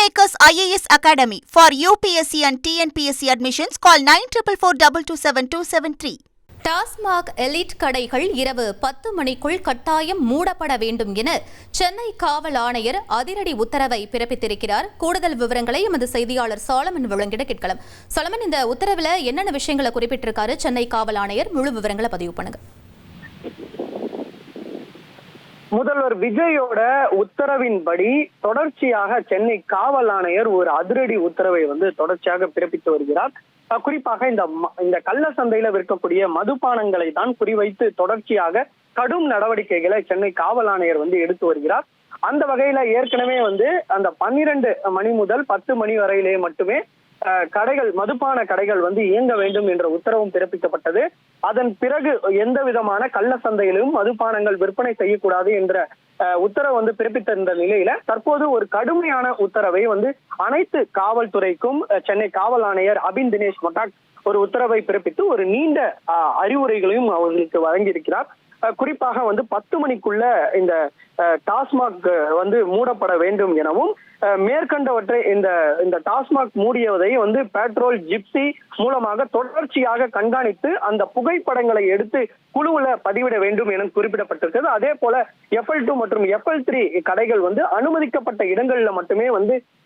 Kingmakers IAS Academy for UPSC and TNPSC admissions. Call 9442272273. TASMAC elite கடைகள் இரவு 10 மணிக்குள் கட்டாயம் மூடப்பட வேண்டும் என சென்னை காவல் ஆணையர் அதிரடி உத்தரவை பிறப்பித்திருக்கிறார். கூடுதல் விவரங்களை எமது செய்தியாளர் சாலமன் வழங்கிட கேட்கலாம். சாலமன், இந்த உத்தரவில் என்னென்ன விஷயங்களை குறிப்பிட்டிருக்காரு சென்னை காவல் ஆணையர்? முழு விவரங்களை பதிவு பண்ணுங்க. முதல்வர் விஜயோட உத்தரவின்படி தொடர்ச்சியாக சென்னை காவல் ஆணையர் ஒரு அதிரடி உத்தரவை தொடர்ச்சியாக பிறப்பித்து வருகிறார். குறிப்பாக இந்த கள்ள சந்தையில விற்கக்கூடிய மதுபானங்களை தான் குறிவைத்து தொடர்ச்சியாக கடும் நடவடிக்கைகளை சென்னை காவல் ஆணையர் எடுத்து வருகிறார். அந்த வகையில ஏற்கனவே அந்த 12 மணி முதல் 10 மணி வரையிலே மட்டுமே கடைகள், மதுபான கடைகள் இயங்க வேண்டும் என்ற உத்தரவும் பிறப்பிக்கப்பட்டது. அதன் பிறகு எந்த விதமான கள்ள சந்தையிலும் மதுபானங்கள் விற்பனை செய்யக்கூடாது என்ற உத்தரவு பிறப்பித்திருந்த நிலையில தற்போது ஒரு கடுமையான உத்தரவை அனைத்து காவல்துறைக்கும் சென்னை காவல் ஆணையர் அபின் தினேஷ் மட்டாக் ஒரு உத்தரவை பிறப்பித்து ஒரு நீண்ட அறிவுரைகளையும் அவர்களுக்கு வழங்கியிருக்கிறார். குறிப்பாக 10 மணிக்குள்ள இந்த டாஸ்மாக் மூடப்பட வேண்டும் எனவும், மேற்கண்டவற்றை இந்த டாஸ்மாக் மூடியதை பெட்ரோல் ஜிப்சி மூலமாக தொடர்ச்சியாக கண்காணித்து அந்த புகைப்படங்களை எடுத்து குழுவுல பதிவிட வேண்டும் என குறிப்பிடப்பட்டிருக்கிறது. அதே போல FL2 மற்றும் FL3 கடைகள் அனுமதிக்கப்பட்ட இடங்கள்ல மட்டுமே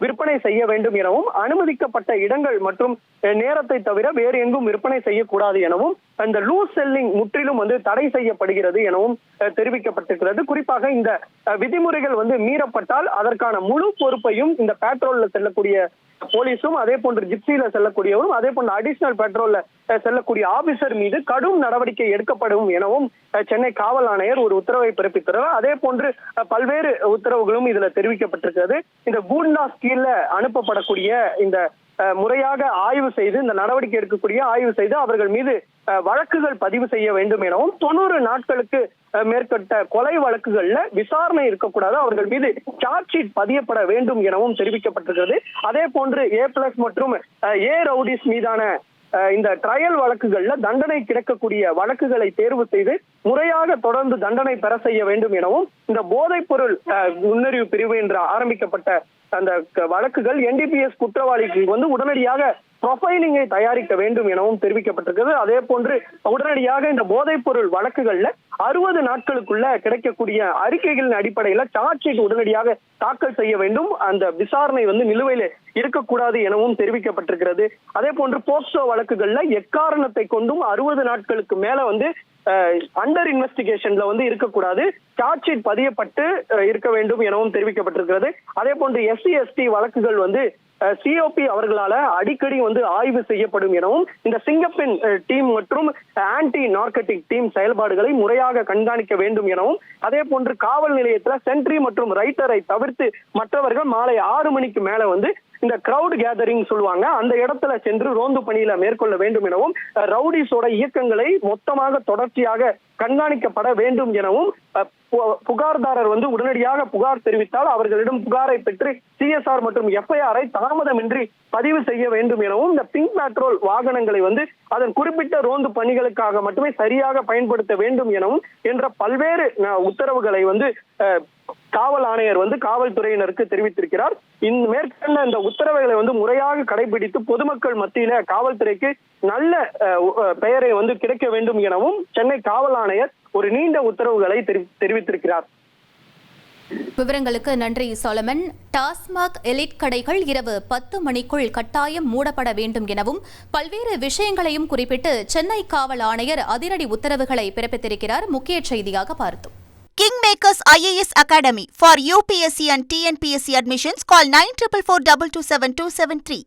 விற்பனை செய்ய வேண்டும் எனவும், அனுமதிக்கப்பட்ட இடங்கள் மற்றும் நேரத்தை தவிர வேறு எங்கும் விற்பனை செய்யக்கூடாது எனவும், இந்த லூஸ் செல்லிங் முற்றிலும் தடை செய்யப்படுகிறது எனவும் தெரிவிக்கப்பட்டிருக்கிறது. குறிப்பாக இந்த விதிமுறைகள் மீறப்பட்டால் அதற்கான முழு பொறுப்பையும் இந்த பெட்ரோல்ல செல்லக்கூடிய போலீஸும், அதே போன்று ஜிப்சியில செல்லக்கூடியவரும், அதே போன்று அடிஷனல் பெட்ரோல்ல செல்லக்கூடிய ஆபீசர் மீது கடும் நடவடிக்கை எடுக்கப்படும் எனவும் சென்னை காவல் ஆணையர் ஒரு உத்தரவை பிறப்பித்தார். அதே போன்று பல்வேறு உத்தரவுகளும் இதுல தெரிவிக்கப்பட்டிருக்கிறது. இந்த கூண்டா கீழ அனுப்பப்படக்கூடிய இந்த முறையாக ஆய்வு செய்து இந்த நடவடிக்கை எடுக்கக்கூடிய ஆய்வு செய்து அவர்கள் மீது வழக்குகள் பதிவு செய்ய வேண்டும் எனவும், 90 நாட்களுக்கு மேற்பட்ட கொலை வழக்குகள்ல விசாரணை இருக்கக்கூடாது, அவர்கள் மீது சார்ஜ் ஷீட் பதியப்பட வேண்டும் எனவும் தெரிவிக்கப்பட்டிருக்கிறது. அதே போன்று A+ மற்றும் A ரவுடிஸ் மீதான இந்த ட்ரையல் வழக்குகள்ல தண்டனை கிடைக்கக்கூடிய வழக்குகளை தேர்வு செய்து முறையாக தொடர்ந்து தண்டனை பெற செய்ய வேண்டும் எனவும், இந்த போதைப் பொருள் நுண்ணறிவு பிரிவு என்று ஆரம்பிக்கப்பட்ட அந்த வழக்குகள் NDPS குற்றவாளிக்கு உடனடியாக ப்ரொஃபைலிங்கை தயாரிக்க வேண்டும் எனவும் தெரிவிக்கப்பட்டிருக்கிறது. அதே போன்று உடனடியாக இந்த போதைப் பொருள் வழக்குகள்ல 60 நாட்களுக்குள்ள கிடைக்கக்கூடிய அறிக்கைகளின் அடிப்படையில சார்ஜ் ஷீட் உடனடியாக தாக்கல் செய்ய வேண்டும், அந்த விசாரணை நிலுவையில இருக்கக்கூடாது எனவும் தெரிவிக்கப்பட்டிருக்கிறது. அதே போன்று போக்சோ வழக்குகள்ல எக்காரணத்தை கொண்டும் 60 நாட்களுக்கு மேல அண்டர் இன்வெஸ்டிகேஷன்ல இருக்கக்கூடாது, சார்ஜ் ஷீட் பதியப்பட்டு இருக்க வேண்டும் எனவும் தெரிவிக்கப்பட்டிருக்கிறது. அதே போன்று SC ST வழக்குகள் COP அவர்களால அடிக்கடி ஆய்வு செய்யப்படும் எனவும், இந்த சிங்கப்பெண் டீம் மற்றும் ஆன்டி நார்கட்டிக் டீம் செயல்பாடுகளை முறையாக கண்காணிக்க வேண்டும் எனவும், அதே போன்று காவல் நிலையத்துல சென்ட்ரி மற்றும் ரைட்டரை தவிர்த்து மற்றவர்கள் மாலை 6 மணிக்கு மேல இந்த கிரவுட் கேதரிங் சொல்லுவாங்க, அந்த இடத்துல சென்று ரோந்து பணியில மேற்கொள்ள வேண்டும் எனவும், ரவுடிஸோட இயக்கங்களை மொத்தமாக தொடர்ச்சியாக கண்காணிக்கப்பட வேண்டும் எனவும், புகார்தாரர் உடனடியாக புகார் தெரிவித்தால் அவர்களிடம் புகாரை பெற்று CSR மற்றும் FIR தாமதமின்றி பதிவு செய்ய வேண்டும் எனவும், இந்த பிங்க் பெட்ரோல் வாகனங்களை அதன் குறிப்பிட்ட ரோந்து பணிகளுக்காக மட்டுமே சரியாக பயன்படுத்த வேண்டும் எனவும் என்ற பல்வேறு உத்தரவுகளை காவல் ஆணையர் காவல்துறையினருக்கு தெரிவித்திருக்கிறார். மேற்கண்ட இந்த உத்தரவுகளை முறையாக கடைபிடித்து பொதுமக்கள் மத்தியில காவல்துறைக்கு நல்ல பெயரை கிடைக்க வேண்டும் எனவும் சென்னை காவல் ஆணையர் ஒரு நீண்ட உத்தரவுகளை தெரிவித்திருக்கிறார். விவரங்களுக்கு நன்றி சாலமன். டாஸ்மாக் எலிட் கடைகள் இரவு 10 மணிக்குள் கட்டாயம் மூடப்பட வேண்டும் எனவும் பல்வேறு விஷயங்களையும் குறிப்பிட்டு சென்னை காவல் ஆணையர் அதிரடி உத்தரவுகளை பிறப்பித்திருக்கிறார். முக்கிய செய்தியாக பார்த்தோம். Kingmakers IAS Academy for UPSC and TNPSC admissions. Call 9442272273.